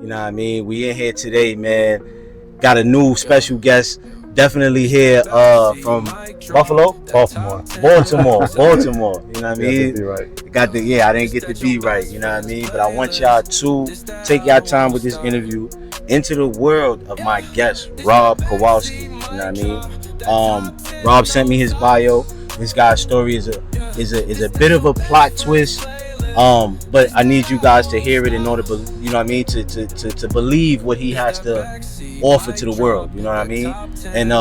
You know what I mean? We in here today, man. Got a new special guest. Definitely here from Buffalo? Baltimore. Baltimore. You know what I mean? Right. I didn't get the B right, you know what I mean? But I want y'all to take y'all time with this interview into the world of my guest, Rob Kowalski. You know what I mean? Rob sent me his bio. This guy's story is a bit of a plot twist. But I need you guys to hear it in order, you know what I mean, to believe what he has to offer to the world. You know what I mean? And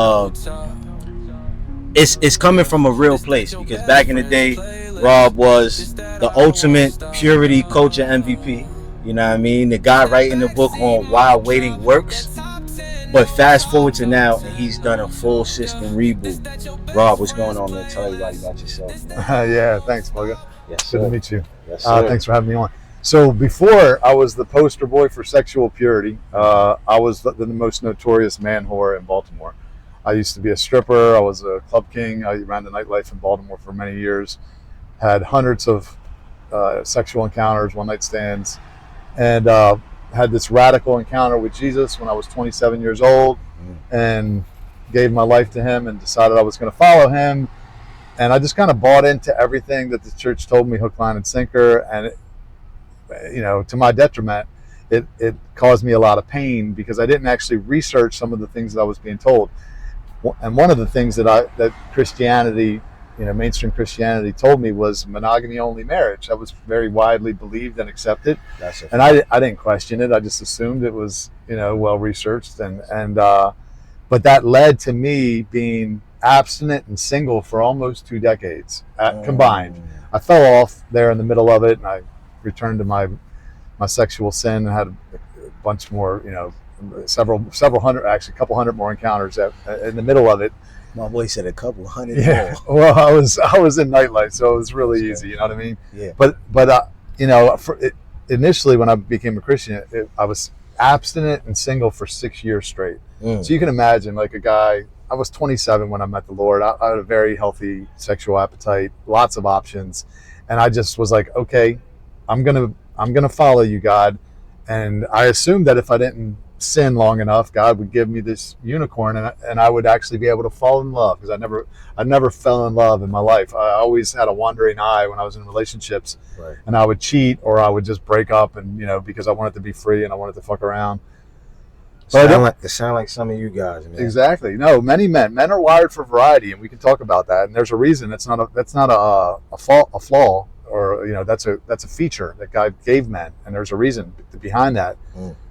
it's coming from a real place, because back in the day, Rob was the ultimate purity culture MVP. You know what I mean? The guy writing the book on why waiting works. But fast forward to now, and he's done a full system reboot. Rob, what's going on, man? Tell everybody about yourself. Yeah, thanks, Mugga. Yes, good to meet you. Yes, sir. Thanks for having me on. So before, I was the poster boy for sexual purity. I was the most notorious man whore in Baltimore. I used to be a stripper. I was a club king. I ran the nightlife in Baltimore for many years. Had hundreds of sexual encounters, one-night stands, and had this radical encounter with Jesus when I was 27 years old, and gave my life to him and decided I was going to follow him. And I just kind of bought into everything that the church told me, hook, line, and sinker. And, to my detriment, it caused me a lot of pain, because I didn't actually research some of the things that I was being told. And one of the things that Christianity, mainstream Christianity told me was monogamy only marriage. That was very widely believed and accepted. And I didn't question it. I just assumed it was, well researched. But that led to me being abstinent and single for almost 2 decades combined. I fell off there in the middle of it, and I returned to my sexual sin and had a bunch more, several hundred, actually a couple hundred more encounters in the middle of it. My boy said a couple hundred. Yeah, more. Well, I was in nightlife, so it was really easy. You know what I mean? Yeah. But initially when I became a Christian, I was abstinent and single for 6 years straight. So you can imagine, like, a guy. I was 27 when I met the Lord. I had a very healthy sexual appetite, lots of options, and I just was like, okay, I'm gonna follow you, God. And I assumed that if I didn't sin long enough, God would give me this unicorn, and I would actually be able to fall in love, because I never fell in love in my life. I always had a wandering eye when I was in relationships, right. And I would cheat, or I would just break up, and because I wanted to be free and I wanted to fuck around. It sound like some of you guys, man. Exactly. No, many men are wired for variety, and we can talk about that. And there's a reason. That's not a flaw, or that's a feature that God gave men, and there's a reason behind that.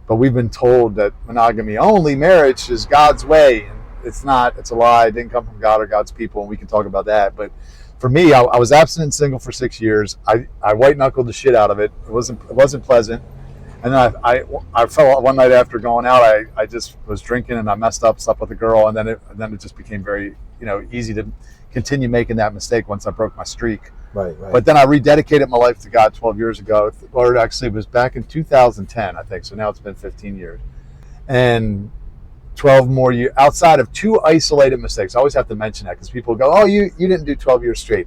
But we've been told that monogamy only marriage is God's way, and it's not. It's a lie. It didn't come from God or God's people, and we can talk about that. But for me, I was abstinent and single for 6 years. I white knuckled the shit out of it. It wasn't pleasant. And then I fell one night after going out. I just was drinking, and I messed up, slept with a girl, and then it just became very easy to continue making that mistake once I broke my streak. Right. But then I rededicated my life to God 12 years ago. Or actually, it was back in 2010, I think. So now it's been 15 years, and 12 more years outside of 2 isolated mistakes. I always have to mention that, because people go, "Oh, you didn't do 12 years straight."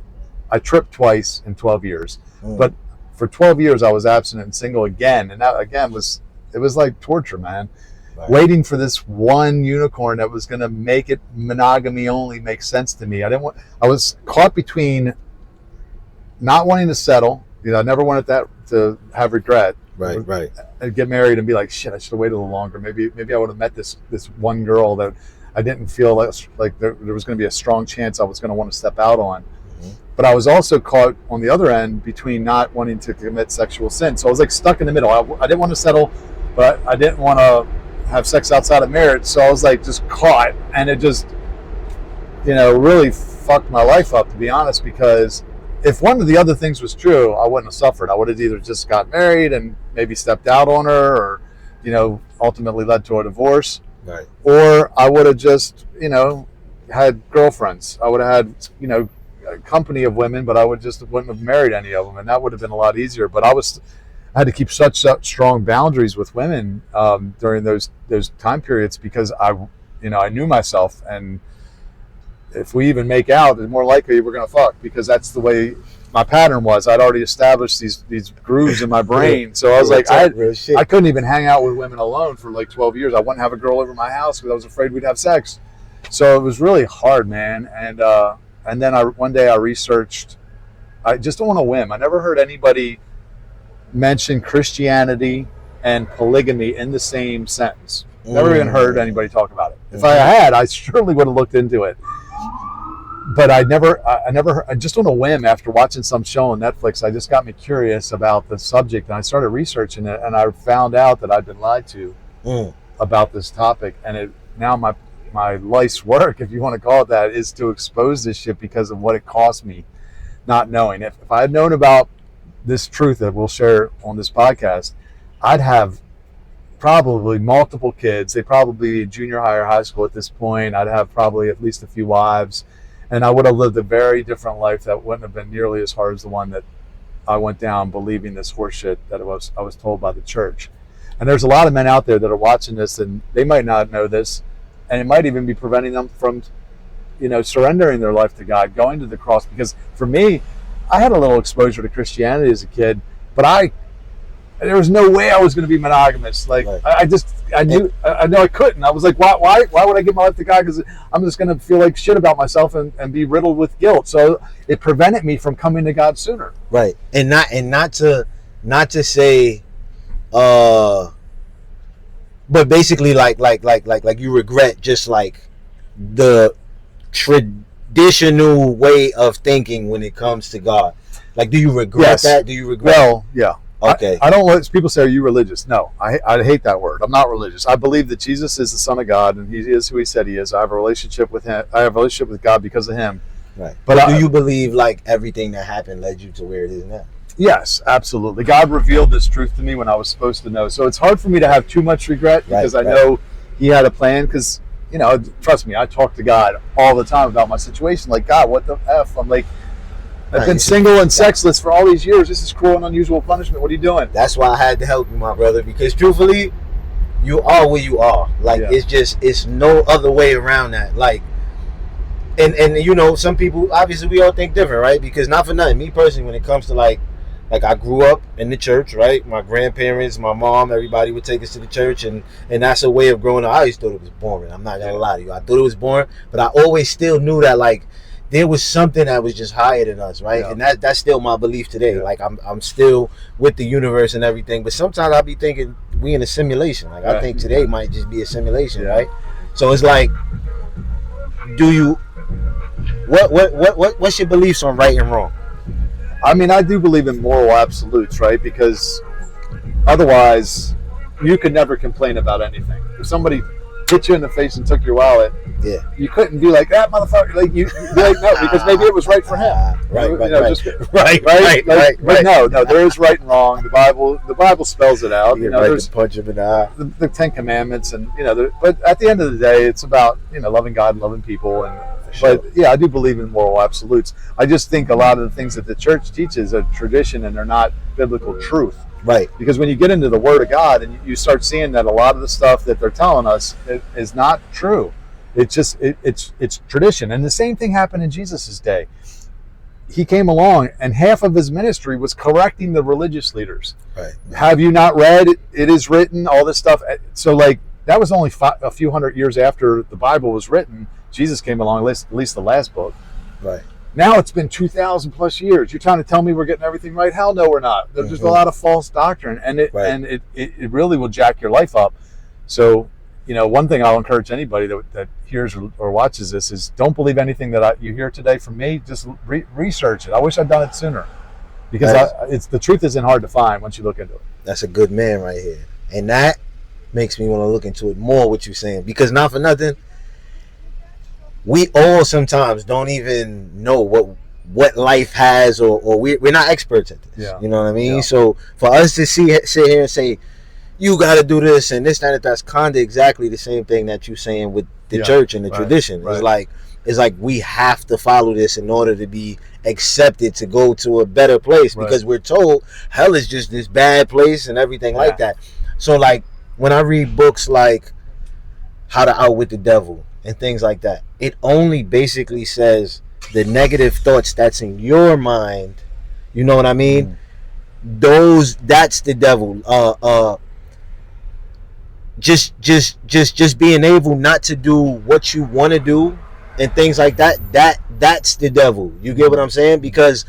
I tripped twice in 12 years, but for 12 years, I was abstinent and single again. And that, again, was like torture, man. Right. Waiting for this one unicorn that was going to make it monogamy only make sense to me. I was caught between not wanting to settle. I never wanted that to have regret. Right. And get married and be like, shit, I should have waited a little longer. Maybe I would have met this one girl that I didn't feel like there was going to be a strong chance I was going to want to step out on. But I was also caught on the other end between not wanting to commit sexual sin. So I was like stuck in the middle. I didn't want to settle, but I didn't want to have sex outside of marriage. So I was like just caught, and it just, really fucked my life up, to be honest, because if one of the other things was true, I wouldn't have suffered. I would have either just got married and maybe stepped out on her, or, ultimately led to a divorce. Right. Or I would have just, had girlfriends. I would have had, a company of women, but I wouldn't have married any of them, and that would have been a lot easier. But I had to keep such strong boundaries with women during those time periods, because I knew myself, and if we even make out, it's more likely we're gonna fuck, because that's the way my pattern was I'd already established these grooves in my brain. So I was like, I couldn't even hang out with women alone for like 12 years. I wouldn't have a girl over my house because I was afraid we'd have sex. So it was really hard, man. And then one day I researched. I just on a whim. I never heard anybody mention Christianity and polygamy in the same sentence. Never even heard anybody talk about it. If I had, I surely would have looked into it. But I just on a whim, after watching some show on Netflix, I just got me curious about the subject, and I started researching it, and I found out that I'd been lied to about this topic. And now my life's work, if you want to call it that, is to expose this shit because of what it cost me not knowing. If I had known about this truth that we'll share on this podcast, I'd have probably multiple kids. They'd probably be junior high or high school at this point. I'd have probably at least a few wives, and I would have lived a very different life that wouldn't have been nearly as hard as the one that I went down believing this horseshit that I was told by the church. And there's a lot of men out there that are watching this, and they might not know this, and it might even be preventing them from, surrendering their life to God, going to the cross. Because for me, I had a little exposure to Christianity as a kid, but there was no way I was going to be monogamous. Like, right. I knew I couldn't. I was like, why would I give my life to God? Because I'm just going to feel like shit about myself and be riddled with guilt. So it prevented me from coming to God sooner. Right. And not to say, but basically like you regret just like the traditional way of thinking when it comes to God. Like, do you regret that? Do you regret? Well, yeah. Okay. I don't let people say, are you religious? No, I hate that word. I'm not religious. I believe that Jesus is the Son of God, and he is who he said he is. I have a relationship with him. I have a relationship with God because of him. Right. But do you believe like everything that happened led you to where it is now? Yes, absolutely. God revealed this truth to me when I was supposed to know. So it's hard for me to have too much regret because I know he had a plan. Because, trust me, I talk to God all the time about my situation. Like, God, what the F? I'm like, I've been single and sexless for all these years. This is cruel and unusual punishment. What are you doing? That's why I had to help you, my brother, because truthfully, you are where you are. Like, it's no other way around that. Like, and some people, obviously we all think different, right? Because not for nothing, me personally, when it comes to like I grew up in the church, right? My grandparents, my mom, everybody would take us to the church, and that's a way of growing up. I always thought it was boring. I'm not gonna lie to you. I thought it was boring, but I always still knew that like there was something that was just higher than us, right? Yeah. And that's still my belief today. Yeah. Like I'm still with the universe and everything, but sometimes I'll be thinking we in a simulation. Like I think today might just be a simulation, right? So it's like, do you what's your beliefs on right and wrong? I mean, I do believe in moral absolutes, right? Because otherwise, you could never complain about anything. If somebody hit you in the face and took your wallet, you couldn't be like, that motherfucker. Like, you'd be like, no, because maybe it was right for him. Right. No, there is right and wrong. The Bible spells it out. There's punch him in the eye. The Ten Commandments, and but at the end of the day, it's about loving God and loving people. And but I do believe in moral absolutes. I just think a lot of the things that the church teaches are tradition and they're not biblical truth. Right. Because when you get into the Word of God and you start seeing that a lot of the stuff that they're telling us is not true. It's just it's tradition. And the same thing happened in Jesus' day. He came along and half of his ministry was correcting the religious leaders. Right. Have you not read it is written, all this stuff? So like that was only a few hundred years after the Bible was written. Jesus came along, at least the last book. Right. Now it's been 2,000 plus years. You're trying to tell me we're getting everything right? Hell no, we're not. There's just a lot of false doctrine, and it really will jack your life up. So, one thing I'll encourage anybody that hears or watches this is don't believe anything that you hear today from me. Just research it. I wish I'd done it sooner, because the truth isn't hard to find once you look into it. That's a good man right here, and that makes me want to look into it more. What you're saying, because not for nothing, we all sometimes don't even know what life has, or we're not experts at this. Yeah. You know what I mean? Yeah. So for us to sit here and say, you got to do this and this, that's kind of exactly the same thing that you're saying with the church and the tradition. Right. It's like we have to follow this in order to be accepted to go to a better place, because we're told hell is just this bad place and everything like that. So like when I read books like How to Outwit the Devil and things like that, it only basically says the negative thoughts that's in your mind, You know what I mean? That's the devil. Just being able not to do what you want to do and things like that. That's the devil. You get what I'm saying? Because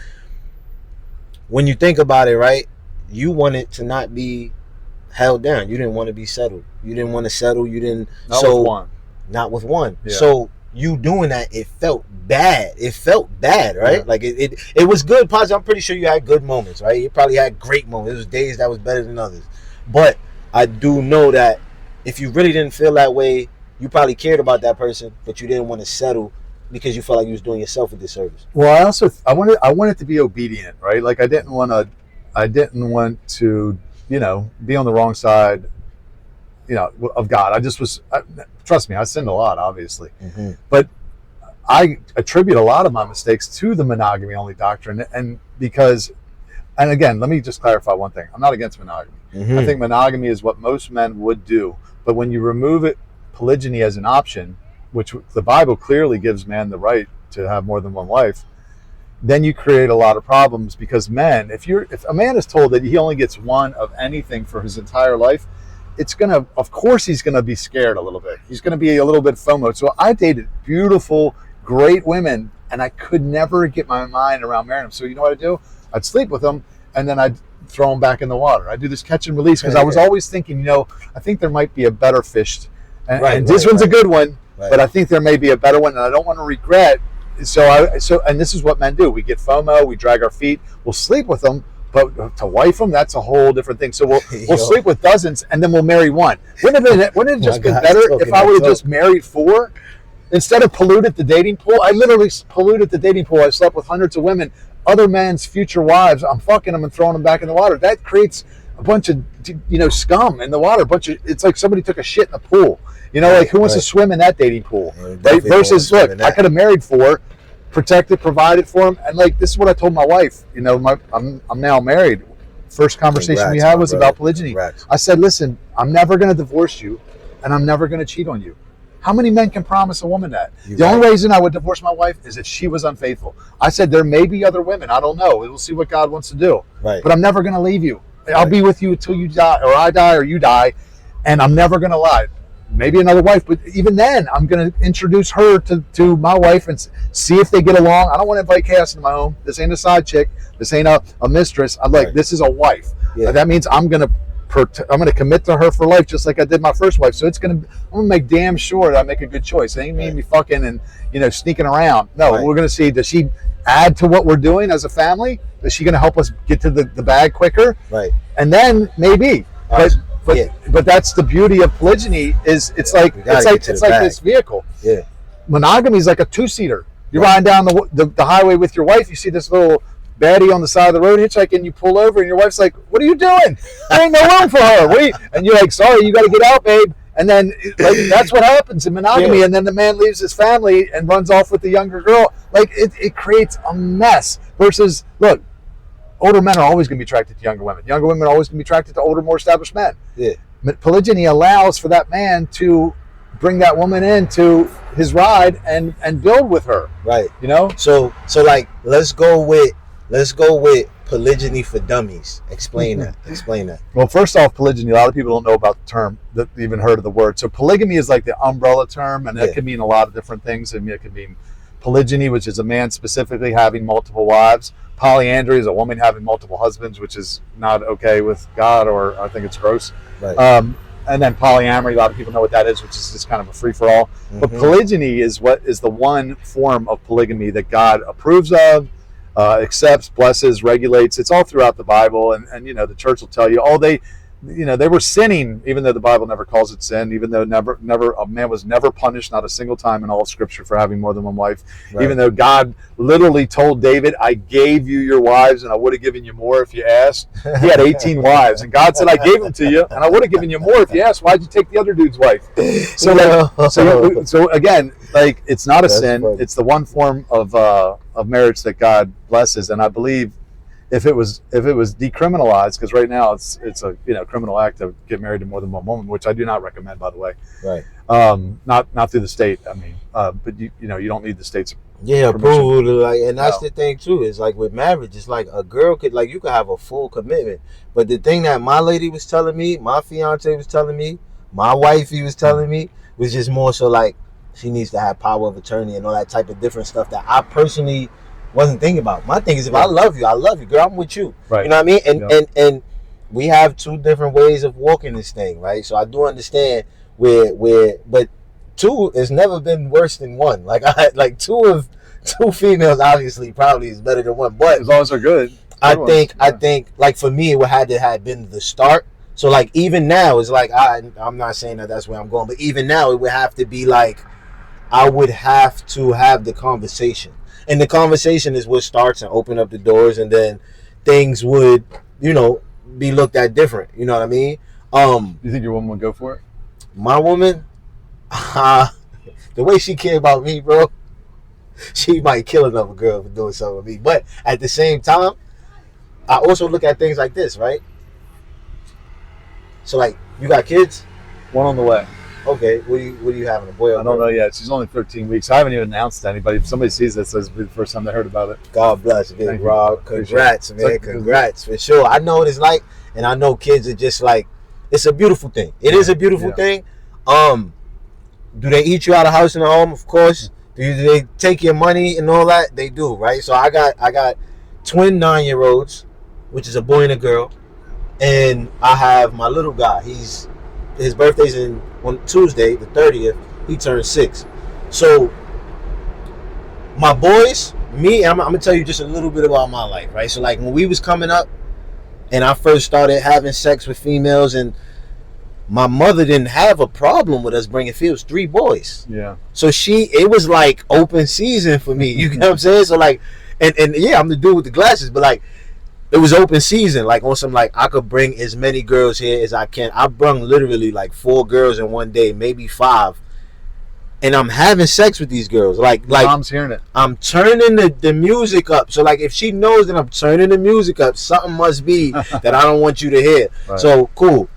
when you think about it, right, you wanted to not be held down. You didn't want to be settled. You didn't want to settle. You didn't. Not with one. Not with one. Yeah. So you doing that, it felt bad. It felt bad, right? Yeah. Like it was good, positive. I'm pretty sure you had good moments, right? You probably had great moments. There was days that was better than others. But I do know that if you really didn't feel that way, you probably cared about that person, but you didn't want to settle because you felt like you was doing yourself a disservice. Well, I wanted to be obedient, right? Like I didn't want to, be on the wrong side, of God. I just was. Trust me, I sinned a lot, obviously, but I attribute a lot of my mistakes to the monogamy only doctrine, and again, let me just clarify one thing. I'm not against monogamy. I think monogamy is what most men would do, but when you remove it, polygyny as an option, which the Bible clearly gives man the right to have more than one wife, then you create a lot of problems because men, if a man is told that he only gets one of anything for his entire life, of course he's gonna be scared a little bit. He's gonna be a little bit FOMO. So I dated beautiful, great women, and I could never get my mind around marrying them. So you know what I'd do? I'd sleep with them, and then I'd throw them back in the water. I'd do this catch and release because I was always thinking, I think there might be a better fish, and this one's a good one, but I think there may be a better one, and I don't want to regret. And this is what men do. We get FOMO, we drag our feet, we'll sleep with them, but to wife them, that's a whole different thing. So we'll sleep with dozens, and then we'll marry one. Wouldn't it just been better if I would have just married 4? Instead of polluted the dating pool? I literally polluted the dating pool. I slept with hundreds of women, other men's future wives. I'm fucking them and throwing them back in the water. That creates a bunch of scum in the water. It's like somebody took a shit in the pool. Like who wants to swim in that dating pool? Right? Versus, look, I could have married 4, protected, provided for them, and like this is what I told my wife. I'm now married. First conversation we had was about polygyny. I said, listen, I'm never going to divorce you, and I'm never going to cheat on you. How many men can promise a woman that? The only reason I would divorce my wife is if she was unfaithful. I said there may be other women. I don't know. We'll see what God wants to do. Right. But I'm never going to leave you. I'll be with you until you die, or I die, or you die, and I'm never going to lie. Maybe another wife, but even then, I'm going to introduce her to my wife and see if they get along. I don't want to invite chaos into my home. This ain't a side chick. This ain't a mistress. This is a wife. Yeah. That means I'm going to commit to her for life, just like I did my first wife. So I'm going to make damn sure that I make a good choice. It ain't me fucking and sneaking around. No, we're going to see, does she add to what we're doing as a family? Is she going to help us get to the bag quicker? Right. And then maybe, but that's the beauty of polygyny. Is it's like this vehicle. Yeah. Monogamy is like a 2-seater. You're riding down the highway with your wife. You see this little baddie on the side of the road hitchhiking. You pull over, and your wife's like, "What are you doing? There ain't no room for her." And you're like, "Sorry, you got to get out, babe." And then that's what happens in monogamy. Yeah. And then the man leaves his family and runs off with the younger girl. Like it creates a mess. Versus, look, older men are always going to be attracted to younger women. Younger women are always going to be attracted to older, more established men. Yeah. Polygyny allows for that man to bring that woman into his ride and build with her. Right. So like let's go with polygyny for dummies. Explain that. Well, first off, polygyny, a lot of people don't know about the term, that even heard of the word. So polygamy is like the umbrella term, and that can mean a lot of different things. I mean, it can mean polygyny, which is a man specifically having multiple wives. Polyandry is a woman having multiple husbands, which is not okay with God, or I think it's gross. Right. And then polyamory, a lot of people know what that is, which is just kind of a free-for-all. But polygyny is the one form of polygamy that God approves of, accepts, blesses, regulates. It's all throughout the Bible, and the church will tell you, they were sinning, even though the Bible never calls it sin, even though never a man was never punished, not a single time in all of Scripture, for having more than one wife. Right. Even though God literally told David, "I gave you your wives, and I would have given you more if you asked." He had 18 wives, and God said, "I gave them to you, and I would have given you more if you asked. Why'd you take the other dude's wife?" So again, like, it's not a sin. Funny. It's the one form of marriage that God blesses, and I believe, if it was decriminalized, because right now it's a criminal act to get married to more than one woman, which I do not recommend, by the way. Right. Not through the state. I mean, but you don't need the state's Yeah, permission. approval to like, and that's No. the thing too. Is like with marriage, it's like a girl could like you could have a full commitment, but the thing that my lady was telling me, my fiance was telling me, my wifey was telling me, was just more so like she needs to have power of attorney and all that type of different stuff that I personally wasn't thinking about. My thing is if I love you, girl, I'm with you. Right. You know what I mean? And Yeah. and we have two different ways of walking this thing, right? So I do understand but two has never been worse than one. Like I like two females obviously probably is better than one, but As long as they're good. I Good think ones. I think like for me it would had to have been the start. So like even now it's like I'm not saying that that's where I'm going, but even now it would have to be like I would have to have the conversation, and the conversation is what starts and open up the doors, and then things would be looked at different. You know what I mean? You think your woman would go for it? My woman, the way she care about me, bro, she might kill another girl for doing something with me. But at the same time, I also look at things like this, right? So like, you got kids? One on the way. Okay, what do you having? A boy or I a don't girl? know yet. She's only 13 weeks. I haven't even announced to anybody. If somebody sees this, this will be the first time they heard about it. God bless, big Thank you. Rob. Congrats, man. Congrats for sure. I know what it's like, and I know kids are just like, it's a beautiful thing. It is a beautiful thing. Do they eat you out of house and home? Of course. Do they take your money and all that? They do, right? So I got twin 9-year-olds, which is a boy and a girl, and I have my little guy. His birthday's on Tuesday, the 30th. He turned 6. So my boys, me, and I'm gonna tell you just a little bit about my life, right? So like when we was coming up, and I first started having sex with females, and my mother didn't have a problem with us bringing females, 3 boys. Yeah. So it was like open season for me. You know what I'm saying? So like, and yeah, I'm the dude with the glasses, but like, it was open season. Like on some like, I could bring as many girls here as I can. I brung literally like 4 girls in one day, maybe 5. And I'm having sex with these girls. Like Mom's hearing it. I'm turning the music up. So like if she knows that I'm turning the music up, something must be that I don't want you to hear. Right. So cool.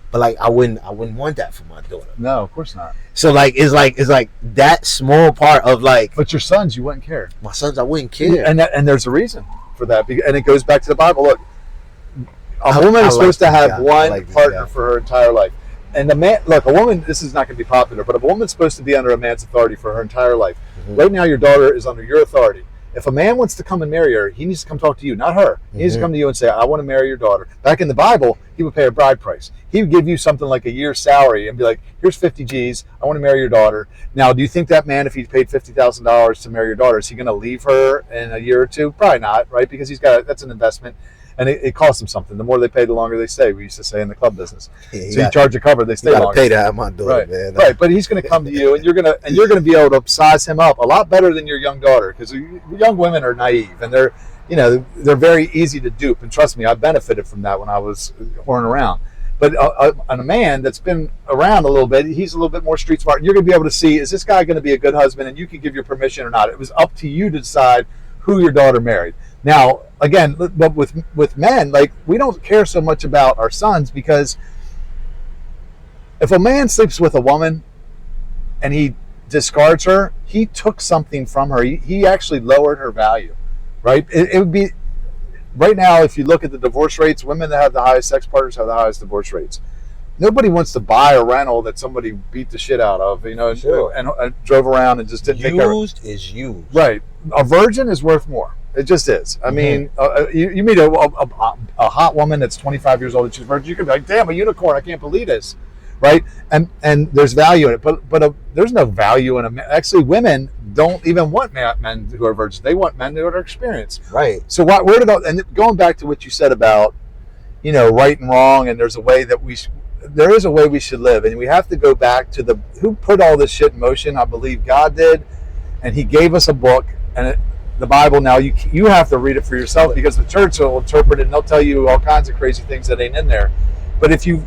But like I wouldn't want that for my daughter. No, of course not. So like it's like that small part of like But your sons, you wouldn't care. my sons, I wouldn't care. And there's a reason for that. And it goes back to the Bible. Look, a woman is supposed to have one partner for her entire life. And a man, look, a woman, this is not going to be popular, but a woman's supposed to be under a man's authority for her entire life. Mm-hmm. Right now, your daughter is under your authority. If a man wants to come and marry her, he needs to come talk to you, not her. He needs to come to you and say, I want to marry your daughter. Back in the Bible, he would pay a bride price. He would give you something like a year's salary and be like, here's 50 G's. I want to marry your daughter. Now, do you think that man, if he paid $50,000 to marry your daughter, is he going to leave her in a year or two? Probably not, right? Because that's an investment. And it costs them something. The more they pay, the longer they stay. We used to say in the club business. Yeah, so you charge a cover, they stay longer. You got to pay to have my daughter, right, man. Right, but he's going to come to you, and you're going to be able to size him up a lot better than your young daughter, because young women are naive, and they're very easy to dupe. And trust me, I benefited from that when I was whoring around. But a man that's been around a little bit, he's a little bit more street smart, and you're going to be able to see, is this guy going to be a good husband, and you can give your permission or not. It was up to you to decide who your daughter married. Now, again, but with men, like, we don't care so much about our sons, because if a man sleeps with a woman and he discards her, he took something from her. He actually lowered her value, right? It would be, right now, if you look at the divorce rates, women that have the highest sex partners have the highest divorce rates. Nobody wants to buy a rental that somebody beat the shit out of, Sure. and drove around and just didn't take care of it. Used is used. Right. A virgin is worth more. It just is. I mean, you meet a hot woman that's 25 years old and she's a virgin, you can be like, damn, a unicorn, I can't believe this. Right? And there's value in it. But there's no value in a man. Actually, women don't even want men who are virgins. They want men who are experienced. Right. So and going back to what you said about, right and wrong, and there is a way we should live. And we have to go back to who put all this shit in motion. I believe God did. And he gave us a book, and the Bible. Now you have to read it for yourself, because the church will interpret it and they'll tell you all kinds of crazy things that ain't in there. But if you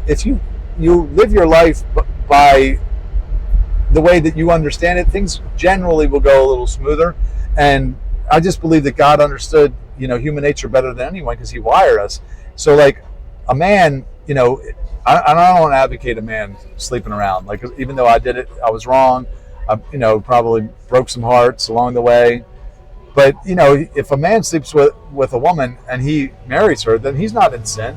live your life by the way that you understand it, things generally will go a little smoother. And I just believe that God understood, human nature better than anyone, because he wired us. So like a man, I don't want to advocate a man sleeping around. Like, even though I did it, I was wrong. Probably broke some hearts along the way. But, if a man sleeps with a woman and he marries her, then he's not in sin.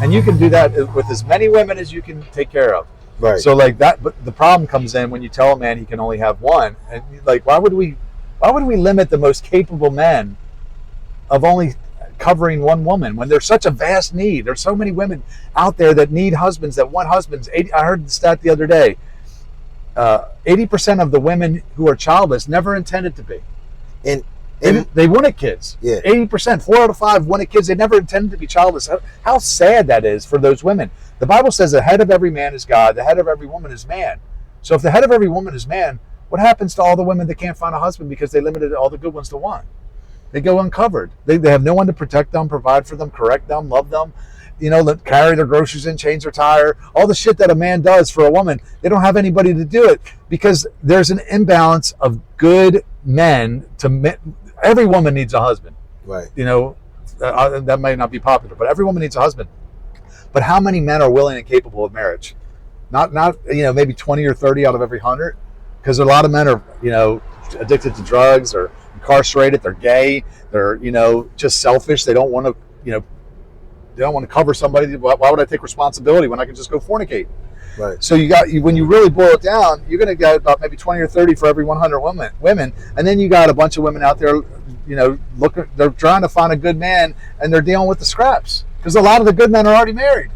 And you can do that with as many women as you can take care of. Right. So like that, but the problem comes in when you tell a man he can only have one. And like, why would we limit the most capable men of only covering one woman when there's such a vast need? There's so many women out there that need husbands, that want husbands. I heard the stat the other day. 80% of the women who are childless never intended to be. And they wanted kids. Yeah. 80%, 4 out of 5 wanted kids. They never intended to be childless. How sad that is for those women. The Bible says the head of every man is God. The head of every woman is man. So if the head of every woman is man, what happens to all the women that can't find a husband because they limited all the good ones to one? They go uncovered. They have no one to protect them, provide for them, correct them, love them, carry their groceries in, change their tire, all the shit that a man does for a woman. They don't have anybody to do it because there's an imbalance of good men to men. Every woman needs a husband. Right. That might not be popular, but every woman needs a husband. But how many men are willing and capable of marriage? Not maybe 20 or 30 out of every 100, because a lot of men are addicted to drugs or incarcerated. They're gay. They're just selfish. They don't want to cover somebody. Why would I take responsibility when I can just go fornicate? Right. So when you really boil it down, you're going to get about maybe 20 or 30 for every 100 women, and then you got a bunch of women out there, they're trying to find a good man, and they're dealing with the scraps because a lot of the good men are already married.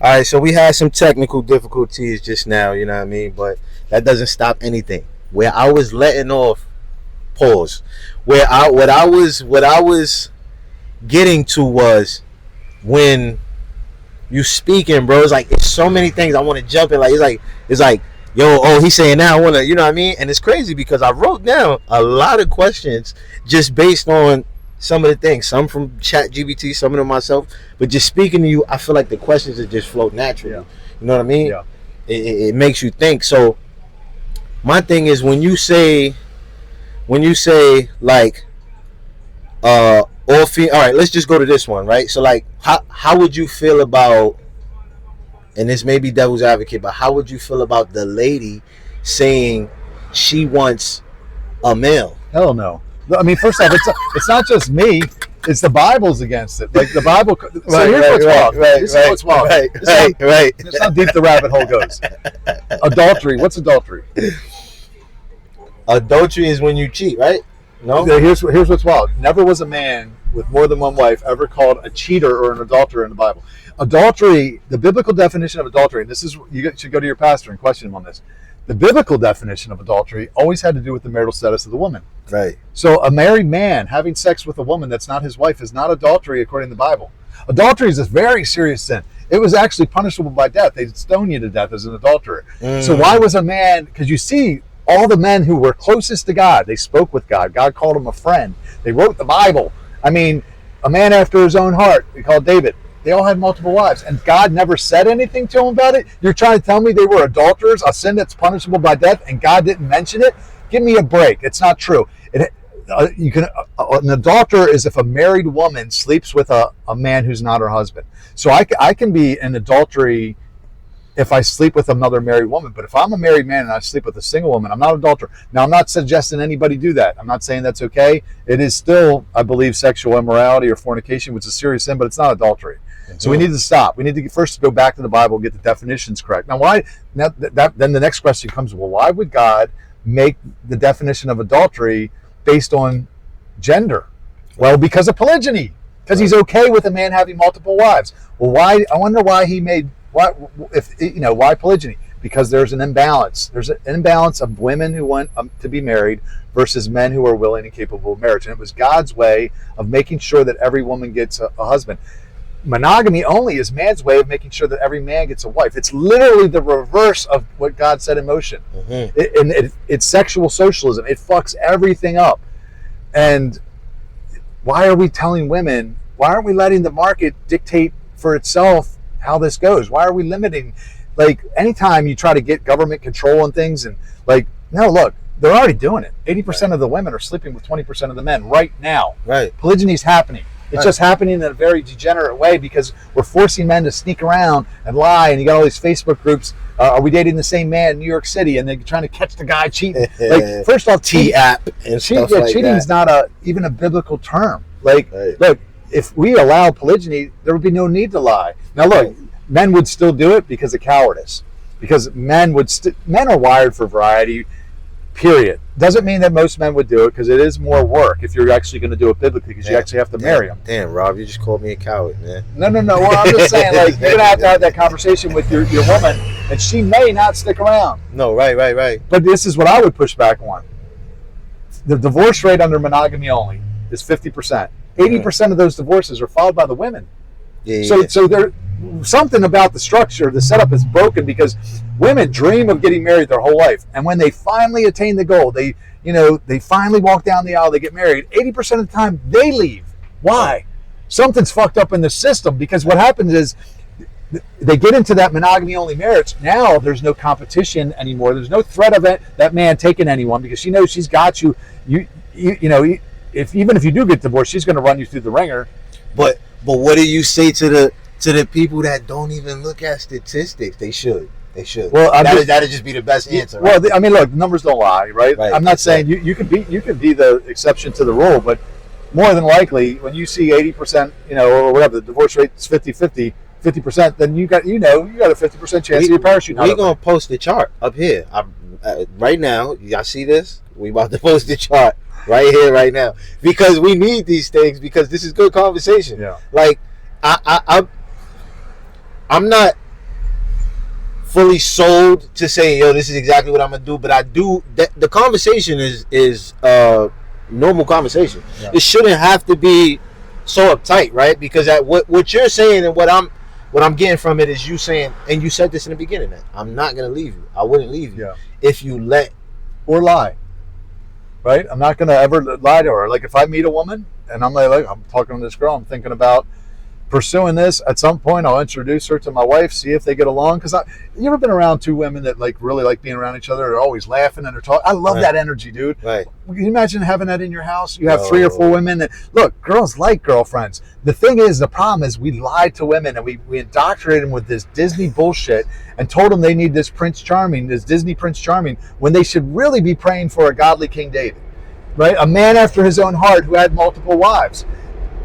All right, so we had some technical difficulties just now, you know what I mean, but that doesn't stop anything. Where I was letting off, pause. What I was getting to was when you speaking, bro. It's like it's so many things I want to jump in. Like it's like he's saying now I want to, you know what I mean? And it's crazy because I wrote down a lot of questions just based on some of the things, some from ChatGPT, some of them myself. But just speaking to you, I feel like the questions that just float naturally. Yeah. You know what I mean? Yeah. It makes you think. So my thing is when you say like all right, let's just go to this one, right? So like how would you feel about, and this may be devil's advocate, but how would you feel about the lady saying she wants a male? Hell no. I mean, first off, it's not just me. It's the Bible's against it. Like the Bible. So here's what's wild. This is what's wild. Right. It's how deep the rabbit hole goes. Adultery. What's adultery? Adultery is when you cheat, right? No. Here's what's wild. Never was a man with more than one wife ever called a cheater or an adulterer in the Bible. Adultery, the biblical definition of adultery, and this is, you should go to your pastor and question him on this. The biblical definition of adultery always had to do with the marital status of the woman. Right. So a married man having sex with a woman that's not his wife is not adultery according to the Bible. Adultery is a very serious sin. It was actually punishable by death. They'd stone you to death as an adulterer. So why was a man, because you see all the men who were closest to God, they spoke with God. God called them a friend. They wrote the Bible. I mean, a man after his own heart, we call David. They all had multiple wives, and God never said anything to them about it. You're trying to tell me they were adulterers, a sin that's punishable by death, and God didn't mention it? Give me a break. It's not true. An adulterer is if a married woman sleeps with a man who's not her husband. So I can be in adultery if I sleep with another married woman. But if I'm a married man and I sleep with a single woman, I'm not an adulterer. Now, I'm not suggesting anybody do that. I'm not saying that's okay. It is still, I believe, sexual immorality or fornication, which is a serious sin, but it's not adultery. So we need to stop. We need to first go back to the Bible and get the definitions correct. Now, why? Now then the next question comes, well, why would God make the definition of adultery based on gender? Well, because of polygyny. Because he's okay with a man having multiple wives. Well, why? I wonder why he made why polygyny? Because there's an imbalance. There's an imbalance of women who want to be married versus men who are willing and capable of marriage. And it was God's way of making sure that every woman gets a husband. Monogamy only is man's way of making sure that every man gets a wife. It's literally the reverse of what God set in motion. It's sexual socialism. It fucks everything up. And why are we telling women, why aren't we letting the market dictate for itself how this goes? Why are we limiting? Like, anytime you try to get government control on things, and no, look, they're already doing it. 80% of the women are sleeping with 20% of the men right now. Right. Polygyny is happening. It's just happening in a very degenerate way because we're forcing men to sneak around and lie, and you got all these Facebook groups Are we dating the same man in New York City? And they're trying to catch the guy cheating. Like, first off, T-app and stuff like cheating is not even a biblical term. Like, look, if we allow polygyny, there would be no need to lie. Now, look, men would still do it because of cowardice. Because men are wired for variety, period. Doesn't mean that most men would do it, because it is more work if you're actually going to do it biblically, because you actually have to marry them. Damn, Rob, you just called me a coward, man. No. Well, I'm just saying, like, you're going to have that conversation with your woman, and she may not stick around. No, right. But this is what I would push back on. The divorce rate under monogamy only is 50%. 80% of those divorces are followed by the women. So there, something about the structure, the setup is broken, because women dream of getting married their whole life, and when they finally attain the goal, they finally walk down the aisle, they get married. 80% of the time, they leave. Why? Something's fucked up in the system, because what happens is they get into that monogamy-only marriage. Now there's no competition anymore. There's no threat of that man taking anyone, because she knows she's got you. You know, even if you do get divorced, she's going to run you through the ringer. But what do you say to the people that don't even look at statistics? They should. Well, that'd just be the best answer. Right? Well, I mean, look, numbers don't lie, right? I'm not saying you could be the exception to the rule, but more than likely, when you see 80%, or whatever, the divorce rate is 50%, then you got a 50% chance of your parachute. We're gonna post the chart up here. Right now, y'all see this? We about to post the chart right here, right now, because we need these things, because this is good conversation. Yeah. Like, I'm not fully sold to say, this is exactly what I'm gonna do, but I do. The conversation is normal conversation. Yeah. It shouldn't have to be so uptight, right? Because what you're saying and what I'm getting from it is you saying, and you said this in the beginning, that I'm not gonna leave you. I wouldn't leave you if you let or lie. Right? I'm not gonna ever lie to her. Like, if I meet a woman and I'm like I'm talking to this girl, I'm thinking about pursuing this. At some point, I'll introduce her to my wife, see if they get along. Because you ever been around two women that really like being around each other? They're always laughing and they're talking. I love that energy, dude. Right. Can you imagine having that in your house? You have 3 or 4 women that, look, girls like girlfriends. The thing is, the problem is we lied to women, and we indoctrinated them with this Disney bullshit and told them they need this Disney Prince Charming, when they should really be praying for a godly King David, right? A man after his own heart who had multiple wives.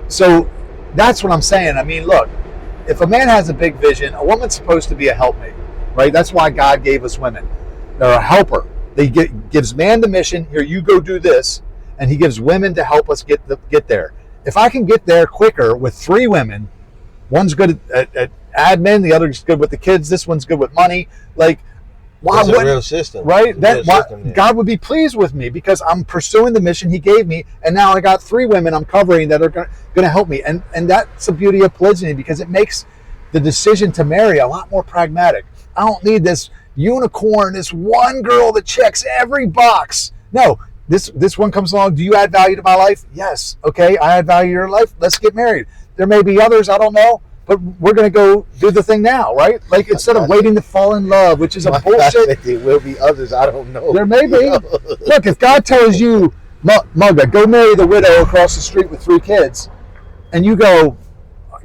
So that's what I'm saying. I mean, look, if a man has a big vision, a woman's supposed to be a helpmate, right? That's why God gave us women. They're a helper. Gives man the mission. Here, you go do this, and he gives women to help us get there. If I can get there quicker with 3 women, one's good at admin, the other's good with the kids, this one's good with money. Like, why it's a real system, right? God would be pleased with me, because I'm pursuing the mission He gave me, and now I got 3 women I'm covering that are going to help me, and that's the beauty of polygyny, because it makes the decision to marry a lot more pragmatic. I don't need this unicorn, this one girl that checks every box. No, this one comes along. Do you add value to my life? Yes. Okay, I add value to your life. Let's get married. There may be others, I don't know, but we're going to go do the thing now, right? Like, instead of waiting to fall in love, which is a bullshit. There will be others, I don't know. There may be. Look, if God tells you, Mugga, go marry the widow across the street with 3 kids, and you go,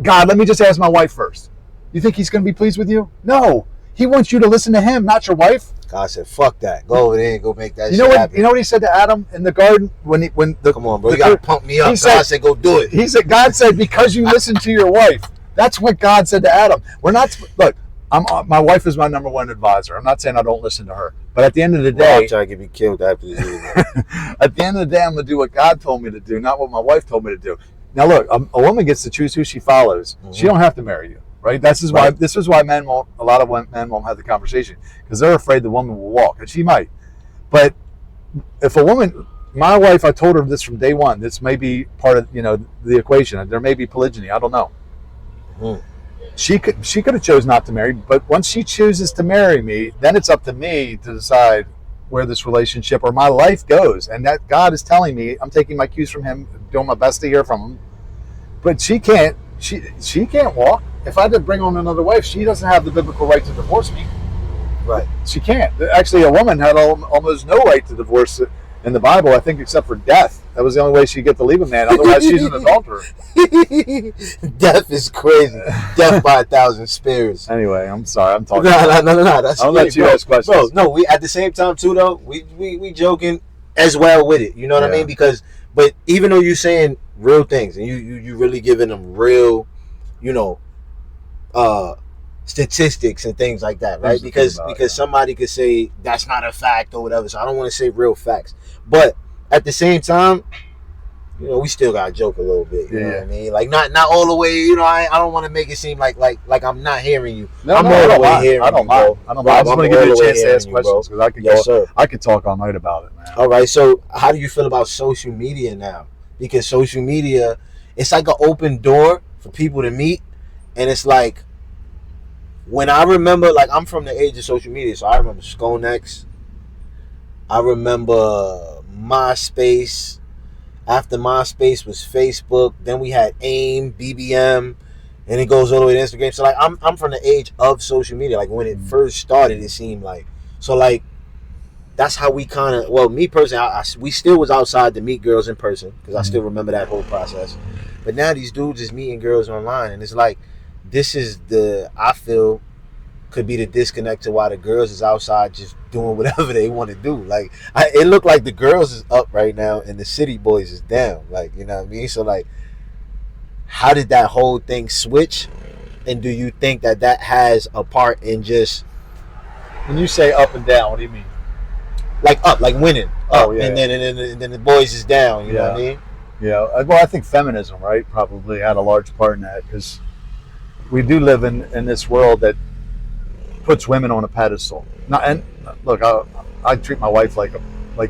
God, let me just ask my wife first. You think He's going to be pleased with you? No. He wants you to listen to Him, not your wife. God said, "Fuck that. Go over there and go make that shit happen." You know what He said to Adam in the garden Come on, bro. You got to pump me up. God said, "Go do it." God said, because you listen to your wife. That's what God said to Adam. We're not. Look, my wife is my number 1 advisor. I'm not saying I don't listen to her, but at the end of the day, I'm trying to get me killed after this. At the end of the day, I'm going to do what God told me to do, not what my wife told me to do. Now, look, a woman gets to choose who she follows. Mm-hmm. She don't have to marry you, right? This is why a lot of men won't have the conversation, because they're afraid the woman will walk, and she might. But if a woman, my wife, I told her this from day one. This may be part of the equation. There may be polygyny. I don't know. Mm. She could have chose not to marry, but once she chooses to marry me, then it's up to me to decide where this relationship or my life goes. And that God is telling me, I'm taking my cues from Him, doing my best to hear from Him. But she can't walk. If I had to bring on another wife, she doesn't have the biblical right to divorce me. Right. She can't. Actually, a woman had almost no right to divorce in the Bible, I think, except for death. That was the only way she'd get to leave a man. Otherwise, she's an adulterer. Death is crazy. Death by 1,000 spears. Anyway, I'm sorry. I'm talking. No. That's I'll let you ask questions. Bro, no, we at the same time too though. We joking as well with it. You know what I mean? Because, but even though you're saying real things and you really giving them real, statistics and things like that, right? Because somebody could say that's not a fact or whatever. So I don't want to say real facts, but at the same time, we still gotta joke a little bit. You know what I mean? Like not all the way. I don't want to make it seem like I'm not hearing you. I'm all the way hearing you. I don't mind. I just want to give you a chance to ask questions because I could talk all night about it, man. All right. So how do you feel about social media now? Because social media, it's like an open door for people to meet, and it's like when I remember, like I'm from the age of social media, so I remember Skonex. I remember MySpace. After MySpace was Facebook. Then we had AIM, BBM, and it goes all the way to Instagram. So like I'm from the age of social media. Like when it first started, it seemed like so like that's how we kind of. Well, me personally, we still was outside to meet girls in person because I still remember that whole process. But now these dudes is meeting girls online, and it's like this is I feel could be the disconnect to why the girls is outside just doing whatever they want to do. Like it looked like the girls is up right now and the city boys is down. Like, you know what I mean? So like, how did that whole thing switch? And do you think that has a part in just... When you say up and down, what do you mean? Like up, like winning. Up, and then the boys is down, you know what I mean? Yeah, well, I think feminism, right, probably had a large part in that because we do live in this world that puts women on a pedestal. Now, and look, I treat my wife like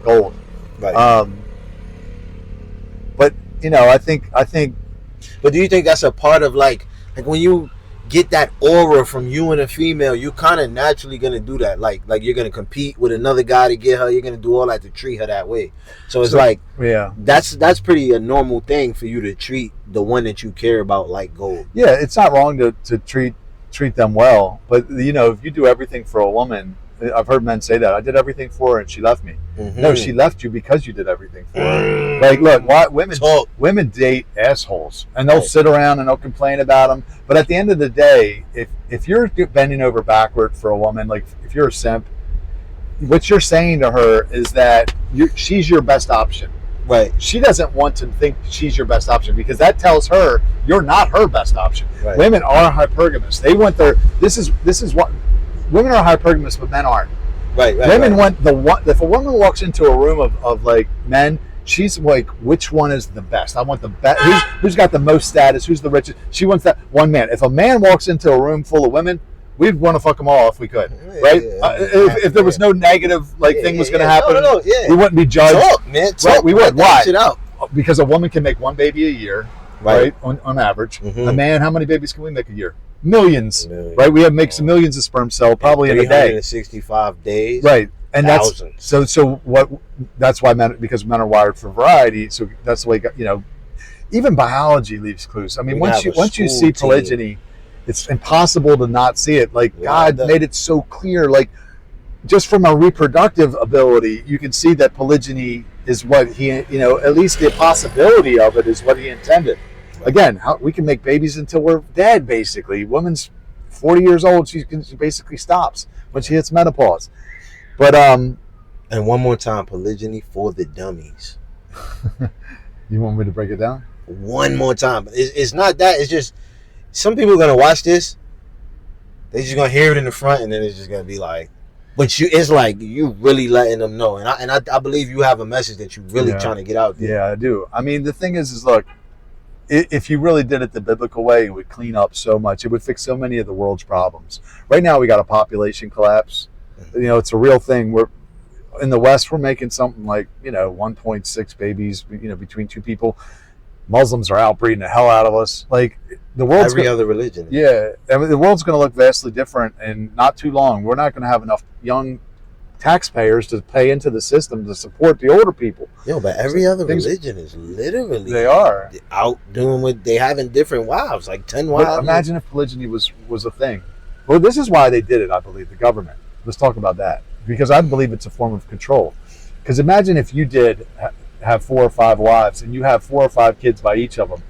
gold. Right. But I think. But do you think that's a part of like when you get that aura from you and a female, you kind of naturally gonna do that. Like you're gonna compete with another guy to get her. You're gonna do all that to treat her that way. So it's that's pretty a normal thing for you to treat the one that you care about like gold. Yeah, it's not wrong to treat them well, but if you do everything for a woman, I've heard men say that I did everything for her and she left me. Mm-hmm. No, she left you because you did everything for her. Like, look, women date assholes and they'll sit around and they'll complain about them, but at the end of the day, if you're bending over backward for a woman, like if you're a simp, what you're saying to her is that she's your best option. Right. She doesn't want to think she's your best option because that tells her you're not her best option. Right. Women are hypergamous. They want this is what women are hypergamous, but men aren't. Right. Women want the one. If a woman walks into a room of like men, she's like, which one is the best? I want the best. Who's got the most status? Who's the richest? She wants that one man. If a man walks into a room full of women, we'd want to fuck them all if we could, right? If there was no negative thing was going to happen, we wouldn't be judged. Talk, man. Talk. Right, we would. Why? It out. Because a woman can make one baby a year, right? On average. Mm-hmm. A man, how many babies can we make a year? Millions. Right? We make some millions of sperm cells probably in a day. 365 days. Right. And thousands. That's why because men are wired for variety. So that's the way even biology leaves clues. I mean, once you see polygyny, it's impossible to not see it. Like God made it so clear. Like just from a reproductive ability, you can see that polygyny is what he, at least the possibility of it is what he intended. Again, we can make babies until we're dead. Basically, woman's 40 years old. She basically stops when she hits menopause. But and one more time, polygyny for the dummies. You want me to break it down? One more time. It's not that. It's just. Some people are going to watch this, they're just going to hear it in the front, and then it's just going to be like, but it's like you really letting them know. And I believe you have a message that you're really trying to get out there. Yeah, I do. I mean, the thing is look, if you really did it the biblical way, it would clean up so much. It would fix so many of the world's problems. Right now, we got a population collapse. It's a real thing. We're in the West, we're making something like, 1.6 babies, between two people. Muslims are outbreeding the hell out of us. Like the world's other religion. Yeah, I mean, the world's going to look vastly different, and not too long. We're not going to have enough young taxpayers to pay into the system to support the older people. But every other religion is literally out doing what they having different wives, like 10 wives. But imagine if polygyny was a thing. Well, this is why they did it. I believe the government. Let's talk about that because I believe it's a form of control. Because imagine if you did have 4 or 5 wives, and you have 4 or 5 kids by each of them.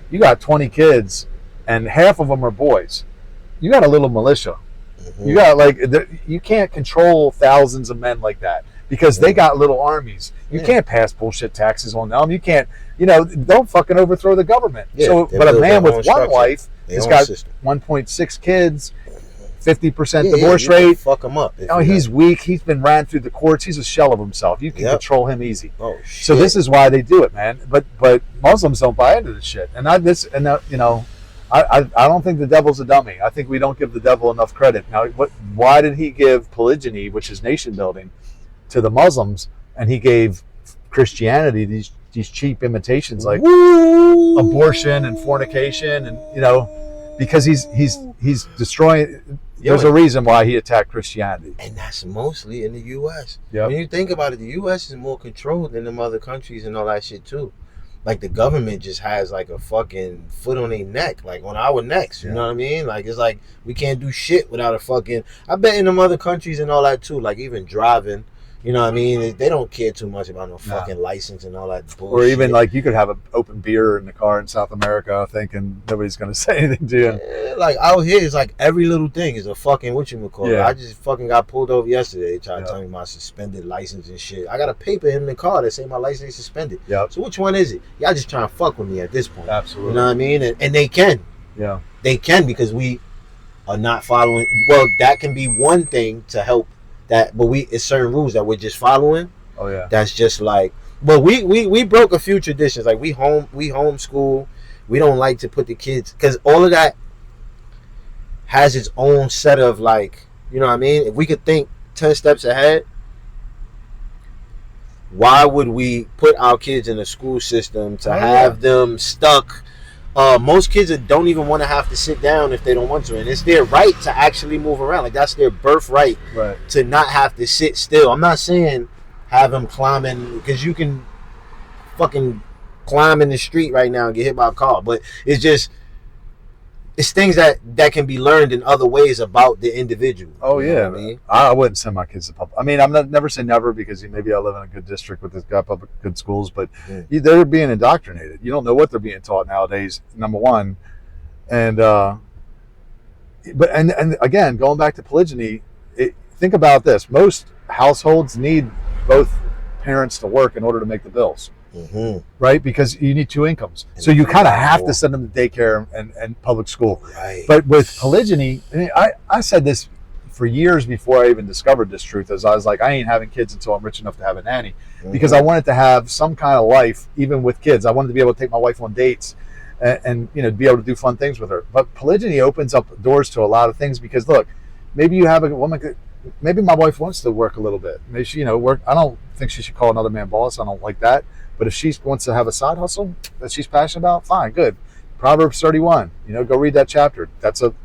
You got 20 kids, and half of them are boys. You got a little militia. Mm-hmm. You got you can't control thousands of men like that because they got little armies. You can't pass bullshit taxes on them. You can't, don't fucking overthrow the government. So, but a man with one wife has got 1.6 kids. 50% divorce rate. Fuck him up. He's weak. He's been ran through the courts. He's a shell of himself. You can control him easy. Oh shit. So this is why they do it, man. But Muslims don't buy into this shit. And I don't think the devil's a dummy. I think we don't give the devil enough credit. Now, why did he give polygyny, which is nation building, to the Muslims, and he gave Christianity these cheap imitations like abortion and fornication, and because he's destroying. There's a reason why he attacked Christianity. And that's mostly in the U.S. Yep. When you think about it, the U.S. is more controlled than them other countries and all that shit, too. Like, the government just has, like, a fucking foot on their neck. Like, on our necks, you know what I mean? Like, it's like, we can't do shit without a fucking... I bet in them other countries and all that, too. Like, even driving... You know what I mean? They don't care too much about no fucking license and all that bullshit. Or even like you could have an open beer in the car in South America, I think, and nobody's going to say anything to you. Yeah, like out here, it's like every little thing is a fucking whatchamacallit. Yeah. I just fucking got pulled over yesterday. They tried to tell me my suspended license and shit. I got a paper in the car that say my license is suspended. Yep. So which one is it? Y'all just trying to fuck with me at this point. Absolutely. You know what I mean? And they can. Yeah. They can because we are not following. Well, that can be one thing to help. But it's certain rules that we're just following. Oh yeah. That's just like, but we broke a few traditions. Like we homeschool. We don't like to put the kids because all of that has its own set of like, you know what I mean. If we could think 10 steps ahead, why would we put our kids in a school system to have them stuck? Most kids don't even want to have to sit down if they don't want to, and it's their right to actually move around. Like that's their birthright to not have to sit still. I'm not saying have them climbing because you can fucking climb in the street right now and get hit by a car, but it's things that can be learned in other ways about the individual. Oh yeah, you know what I mean? I wouldn't send my kids to public. I mean, never say never because maybe I live in a good district with this guy public good schools, but they're being indoctrinated. You don't know what they're being taught nowadays. Number one, and again, going back to polygyny, think about this: most households need both parents to work in order to make the bills. Mm-hmm. Right, because you need 2 incomes, so you kind of have to send them to daycare and public school. Right. But with polygyny, I said this for years before I even discovered this truth. As I was like, I ain't having kids until I'm rich enough to have a nanny, because I wanted to have some kind of life, even with kids. I wanted to be able to take my wife on dates, and be able to do fun things with her. But polygyny opens up doors to a lot of things because look, maybe you have a woman. Maybe my wife wants to work a little bit. Maybe she, work. I don't think she should call another man boss. I don't like that. But if she wants to have a side hustle that she's passionate about, fine, good. Proverbs 31, go read that chapter. That's a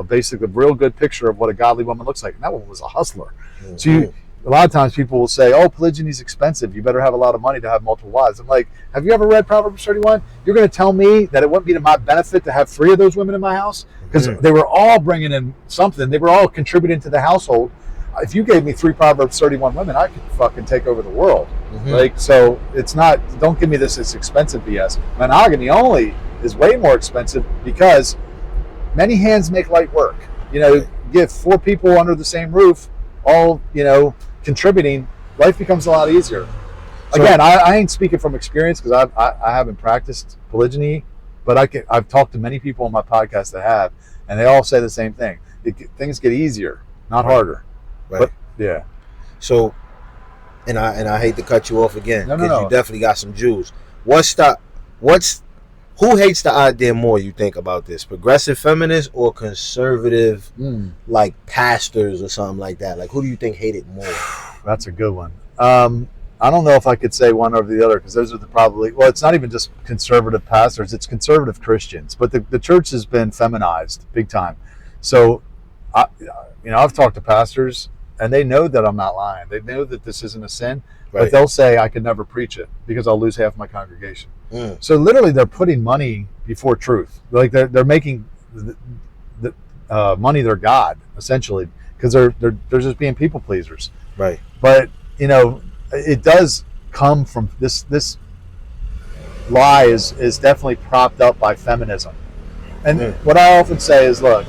basic, a real good picture of what a godly woman looks like. And that one was a hustler. Mm-hmm. So a lot of times people will say, oh, polygyny is expensive. You better have a lot of money to have multiple wives. I'm like, have you ever read Proverbs 31? You're going to tell me that it wouldn't be to my benefit to have 3 of those women in my house? Because they were all bringing in something. They were all contributing to the household. If you gave me 3 Proverbs 31 women, I could fucking take over the world. Mm-hmm. So it's not, don't give me this expensive BS. Monogamy only is way more expensive because many hands make light work. Give 4 people under the same roof, all, contributing, life becomes a lot easier. So, again, I ain't speaking from experience because I haven't practiced polygyny, but I've talked to many people on my podcast that have, and they all say the same thing. Things get easier, not harder. Right. But, yeah. So, and I hate to cut you off again because you definitely got some Jews. Who hates the idea more? You think about this: progressive feminists or conservative, like pastors or something like that? Like, who do you think hate it more? That's a good one. I don't know if I could say one over the other because those are well, it's not even just conservative pastors; it's conservative Christians. But the church has been feminized big time. So, I've talked to pastors. And they know that I'm not lying. They know that this isn't a sin, but they'll say I could never preach it because I'll lose half my congregation. So literally, they're putting money before truth. Like they're making the money their god essentially because they're just being people pleasers. Right. But it does come from this lie is definitely propped up by feminism. And what I often say is, look,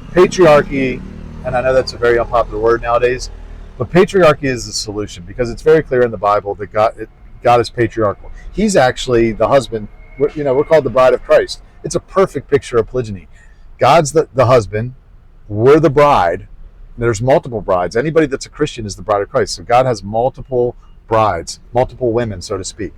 patriarchy, and I know that's a very unpopular word nowadays, but patriarchy is the solution, because it's very clear in the Bible that God is patriarchal. He's actually the husband. We're called the bride of Christ. It's a perfect picture of polygyny. God's the husband. We're the bride. There's multiple brides. Anybody that's a Christian is the bride of Christ. So God has multiple brides, multiple women, so to speak.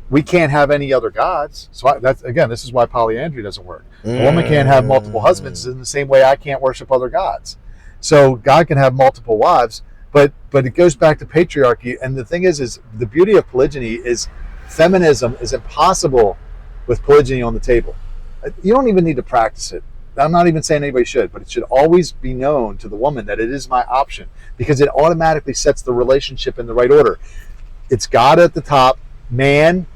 We can't have any other gods. So this is why polyandry doesn't work. A woman can't have multiple husbands in the same way I can't worship other gods. So God can have multiple wives, but it goes back to patriarchy. And the thing is the beauty of polygyny is feminism is impossible with polygyny on the table. You don't even need to practice it. I'm not even saying anybody should, but it should always be known to the woman that it is my option, because it automatically sets the relationship in the right order. It's God at the top, man,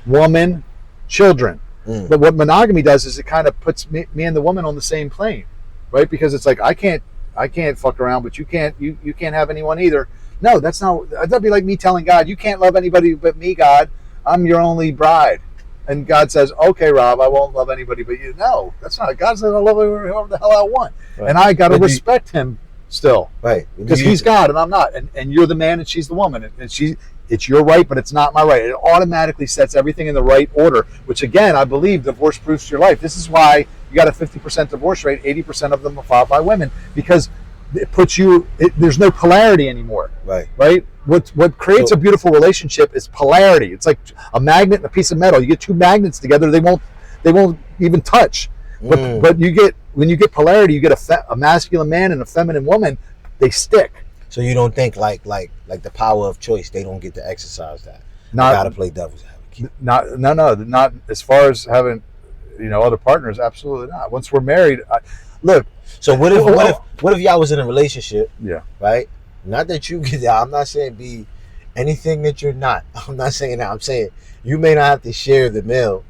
woman, children. But what monogamy does is it kind of puts me and the woman on the same plane, right? Because it's like, I can't fuck around, but you can't have anyone either. No, that'd be like me telling God, you can't love anybody but me, God. I'm your only bride. And God says, okay, Rob, I won't love anybody but you. No, that's not. God says, I'll love whoever the hell I want. Right. And I got to respect him still. Right. Because he's God and I'm not. And you're the man and she's the woman. And it's your right, but it's not my right. It automatically sets everything in the right order, which, again, I believe divorce proofs your life. This is why you got a 50% divorce rate. 80% of them are filed by women, because it puts there's no polarity anymore. Right? What creates a beautiful relationship is polarity. It's like a magnet and a piece of metal. You get two magnets together, they won't even touch. But when you get polarity, you get a masculine man and a feminine woman. They stick. So you don't think like the power of choice, they don't get to exercise that? Not got to play devil's advocate. Not as far as having other partners. Absolutely not. Once we're married, look. So what if y'all was in a relationship? Yeah. Right. Not that you get that. I'm not saying be anything that you're not. I'm not saying that. I'm saying you may not have to share the meal,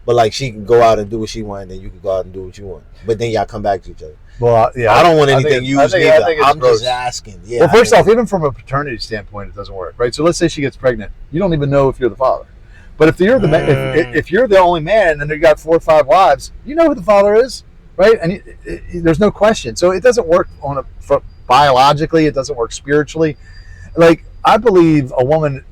but like she can go out and do what she wants, and then you can go out and do what you want. But then y'all come back to each other. Well, yeah. I don't want anything used either. I'm just asking. Yeah. Well, first off, even from a paternity standpoint, it doesn't work, right? So let's say she gets pregnant. You don't even know if you're the father. But if you're if you're the only man and you got 4 or 5 wives, you know who the father is, right? And there's no question. So it doesn't work biologically. It doesn't work spiritually. Like, I believe a woman,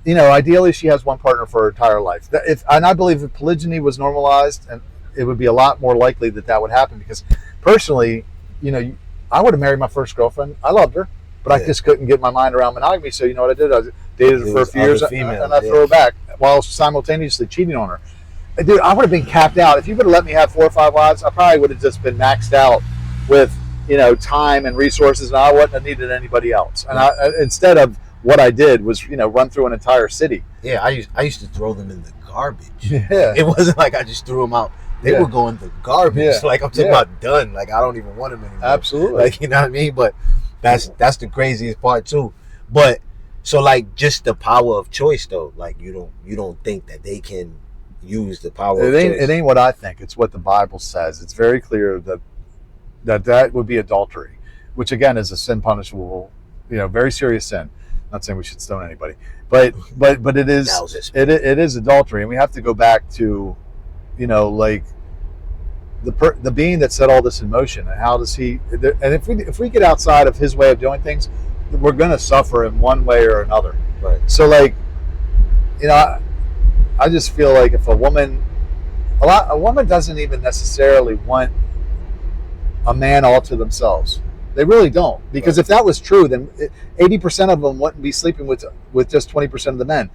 ideally she has one partner for her entire life. And I believe if polygyny was normalized, and it would be a lot more likely that would happen, because personally, I would have married my first girlfriend. I loved her, but I just couldn't get my mind around monogamy. So you know what I did? I dated her for a few years, and I threw her back while simultaneously cheating on her. Dude, I would have been capped out. If you would have let me have 4 or 5 wives, I probably would have just been maxed out with time and resources, and I wouldn't have needed anybody else. And instead of what I did was, run through an entire city. Yeah, I used to throw them in the garbage. Yeah. It wasn't like I just threw them out. They were going to garbage. Yeah. Like, I'm talking about done. Like, I don't even want them anymore. Absolutely. Like, you know what I mean? But that's the craziest part too. But so, like, just the power of choice though. Like, you don't think that they can use the power of choice? It ain't what I think. It's what the Bible says. It's very clear that would be adultery, which again is a sin punishable, very serious sin. Not saying we should stone anybody, but it is adultery, and we have to go back to, like the being that set all this in motion, and how does he? And if we get outside of his way of doing things, we're going to suffer in one way or another. Right. So, like, I just feel like if a woman doesn't even necessarily want a man all to themselves. They really don't. Because if that was true, then 80% of them wouldn't be sleeping with just 20% of the men.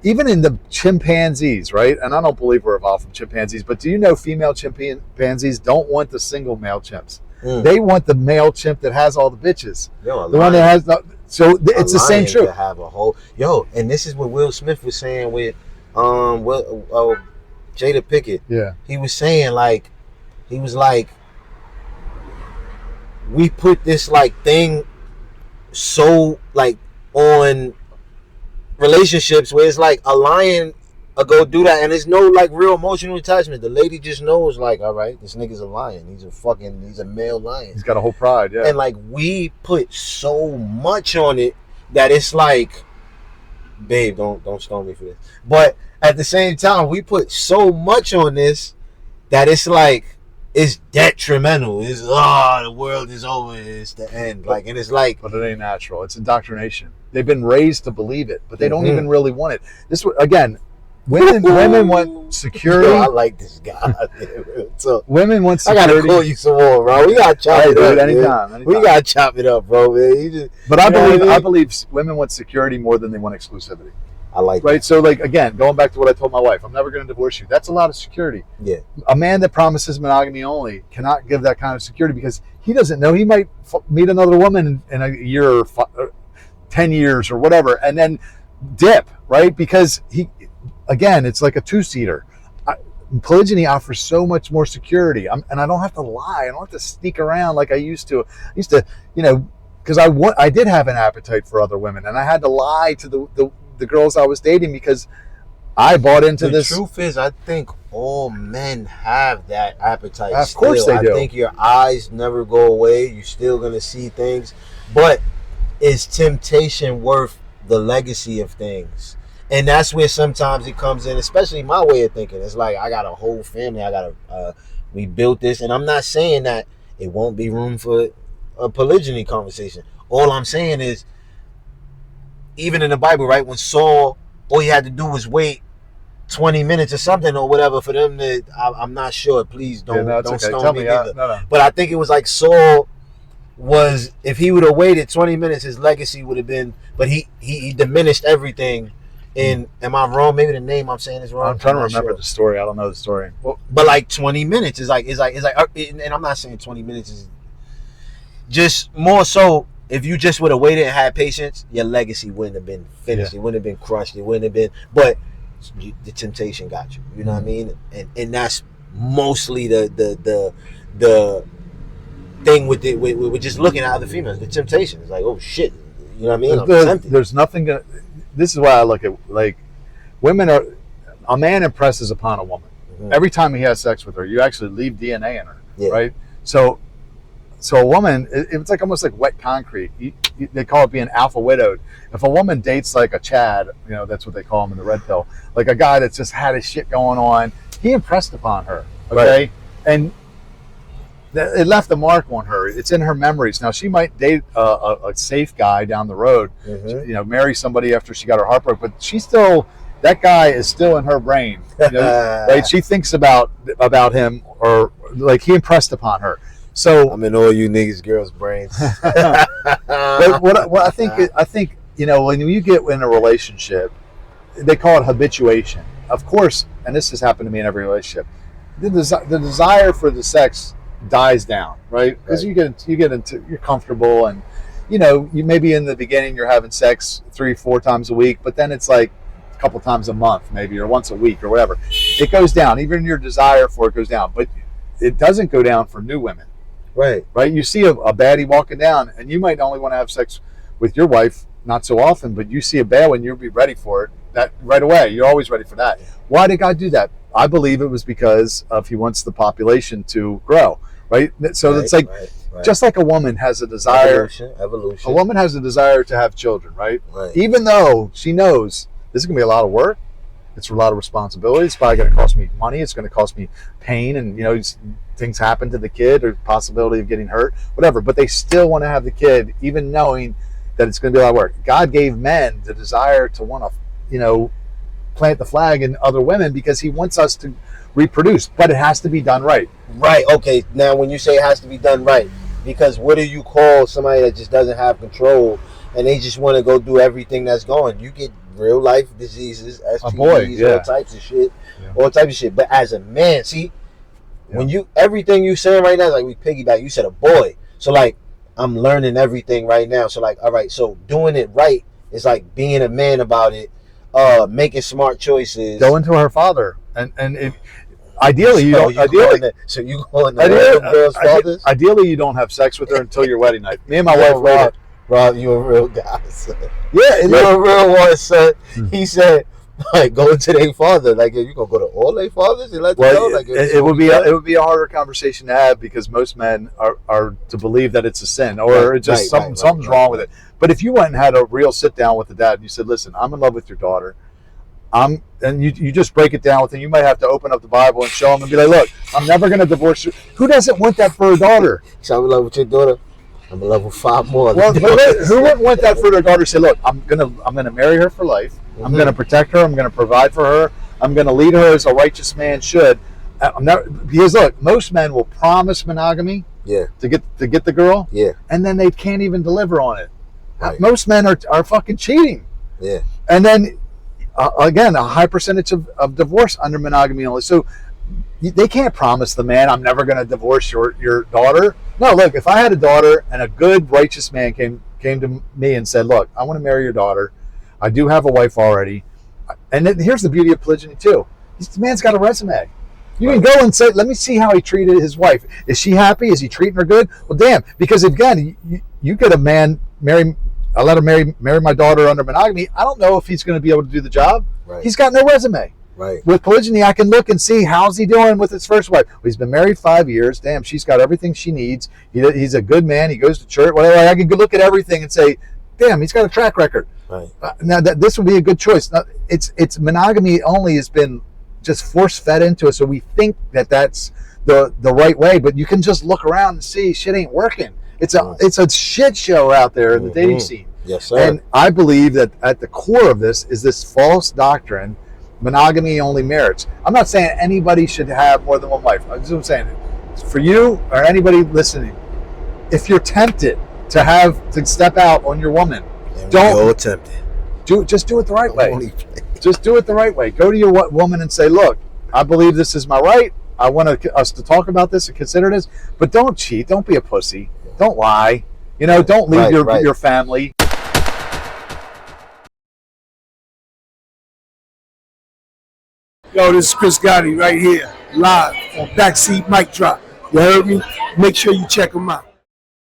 Even in the chimpanzees, right? And I don't believe we're evolved from chimpanzees, but do you know female chimpanzees don't want the single male chimps? They want the male chimp that has all the bitches. The one that has it's the same truth. Have a whole and this is what Will Smith was saying with Jada Pickett. Yeah. He was saying we put this thing so on relationships where it's like a lion will go do that and there's no real emotional attachment. The lady just knows all right, this nigga's a lion. He's a male lion. He's got a whole pride, yeah. And we put so much on it that it's babe, don't stone me for this. But at the same time, we put so much on this that it's like it's detrimental. It's the world is over. It's the end. Like, and it's like, but it ain't natural. It's indoctrination. They've been raised to believe it, but they don't even really want it. This again, women want security. Yo, I like this guy. So women want security. I gotta call you some more, bro. We gotta chop it up, anytime. We gotta chop it up, bro, man. But I believe women want security more than they want exclusivity. I like right. That. So like again, going back to what I told my wife, I'm never going to divorce you. That's a lot of security. Yeah. A man that promises monogamy only cannot give that kind of security because he doesn't know. He might meet another woman in a year or 10 years or whatever, and then dip, right? Because again, it's like a two-seater. Polygyny offers so much more security, and I don't have to lie. I don't have to sneak around like I used to. I used to, because I did have an appetite for other women, and I had to lie to the girls I was dating because I bought into this. The truth is, I think all men have that appetite. Of course they do. I think your eyes never go away. You're still gonna see things, but is temptation worth the legacy of things? And that's where sometimes it comes in, especially my way of thinking. It's like, I got a whole family. We built this, and I'm not saying that it won't be room for a polygyny conversation. All I'm saying is, even in the Bible, right, when Saul, all he had to do was wait 20 minutes or something or whatever for them to, I'm not sure. Please don't stone me either. No. But I think it was like Saul was, if he would have waited 20 minutes, his legacy would have been, but he diminished everything. And am I wrong? Maybe the name I'm saying is wrong. I'm trying to remember the story. I don't know the story. Well, but like 20 minutes is like, and I'm not saying 20 minutes is just more so. If you just would have waited and had patience, your legacy wouldn't have been finished. Yeah. It wouldn't have been crushed. It wouldn't have been. But the temptation got you. You know what I mean? And that's mostly the thing with it. With just looking at other females, the temptation is like, oh shit. You know what I mean? There's nothing. This is why I look at, like, women are. A man impresses upon a woman. Mm-hmm. Every time he has sex with her, you actually leave DNA in her, right? So a woman, it's like almost like wet concrete. They call it being alpha widowed. If a woman dates like a Chad, that's what they call him in the red pill, like a guy that's just had his shit going on, he impressed upon her, okay? Right. And it left a mark on her. It's in her memories. Now, she might date a safe guy down the road, mm-hmm. Marry somebody after she got her heart broke, but that guy is still in her brain, right? She thinks about him, or like he impressed upon her. So I'm in all you niggas, girls' brains. But what I think when you get in a relationship, they call it habituation. Of course, and this has happened to me in every relationship. The desire for the sex dies down, right? Because you get into you're comfortable, and you maybe in the beginning you're having sex 3-4 times a week, but then it's like a couple times a month, maybe, or once a week, or whatever. It goes down. Even your desire for it goes down, but it doesn't go down for new women. Right. You see a baddie walking down, and you might only want to have sex with your wife not so often, but you see a bad one, you'll be ready for it. That right away. You're always ready for that. Why did God do that? I believe it was because He wants the population to grow. Right. So it's like just like a woman has a desire. Evolution. A woman has a desire to have children. Right. Even though she knows this is going to be a lot of work. It's a lot of responsibility. It's probably going to cost me money. It's going to cost me pain, and things happen to the kid, or possibility of getting hurt, whatever. But they still want to have the kid, even knowing that it's going to be a lot of work. God gave men the desire to want to, plant the flag in other women because He wants us to reproduce, but it has to be done right. Right. Okay. Now, when you say it has to be done right, because what do you call somebody that just doesn't have control and they just want to go do everything that's going? You get real life diseases, STDs, all types of shit, all types of shit. But as a man, see, when everything you saying right now, like we piggyback, you said a boy. So like, I'm learning everything right now. So like, all right, so doing it right is like being a man about it, making smart choices. Going to her father, and ideally you don't. So you going to girls' fathers? Ideally, you don't have sex with her until your wedding night. Me and my wife, Rob, you a real guy, son. Yeah, you're a real one, son. He said, like going to their father. Like, you gonna go to all their fathers and let them know? Like, it would be a harder conversation to have because most men are to believe that it's a sin or it's just something's wrong with it. But if you went and had a real sit down with the dad and you said, "Listen, I'm in love with your daughter," and you just break it down with him. You might have to open up the Bible and show him and be like, "Look, I'm never going to divorce you." Who doesn't want that for a daughter? So I'm in love with your daughter. I'm in love with 5 more. Well, who wouldn't want that for their daughter? Say, "Look, I'm gonna marry her for life. Mm-hmm. I'm gonna protect her. I'm gonna provide for her. I'm gonna lead her as a righteous man should." Because look, most men will promise monogamy, to get the girl, and then they can't even deliver on it. Right. Most men are fucking cheating, and then again, a high percentage of divorce under monogamy only. So they can't promise the man, "I'm never going to divorce your daughter." No, look, if I had a daughter and a good righteous man came to me and said, "Look, I want to marry your daughter. I do have a wife already," and then here's the beauty of polygyny too. This man's got a resume. You can go and say, "Let me see how he treated his wife. Is she happy? Is he treating her good?" Well, damn, because again, you get a man I let him marry my daughter under monogamy. I don't know if he's going to be able to do the job. Right. He's got no resume. Right. With polygyny, I can look and see how's he doing with his first wife. Well, he's been married 5 years. Damn, she's got everything she needs. He's a good man. He goes to church. Whatever. I can look at everything and say, damn, he's got a track record. Right. Now this would be a good choice. Now, it's monogamy only has been just force fed into us, so we think that that's the right way. But you can just look around and see shit ain't working. It's a shit show out there in the dating scene. Yes, sir. And I believe that at the core of this is this false doctrine, monogamy only marriage. I'm not saying anybody should have more than one wife. I'm saying for you or anybody listening, if you're tempted to step out on your woman, don't tempt it. Just do it the right way. Just do it the right way. Go to your woman and say, "Look, I believe this is my right. I want us to talk about this and consider this, but don't cheat. Don't be a pussy. Don't lie. Don't leave your family." Yo, this is Chris Gotti right here, live on Backseat Mic Drop. You heard me? Make sure you check him out.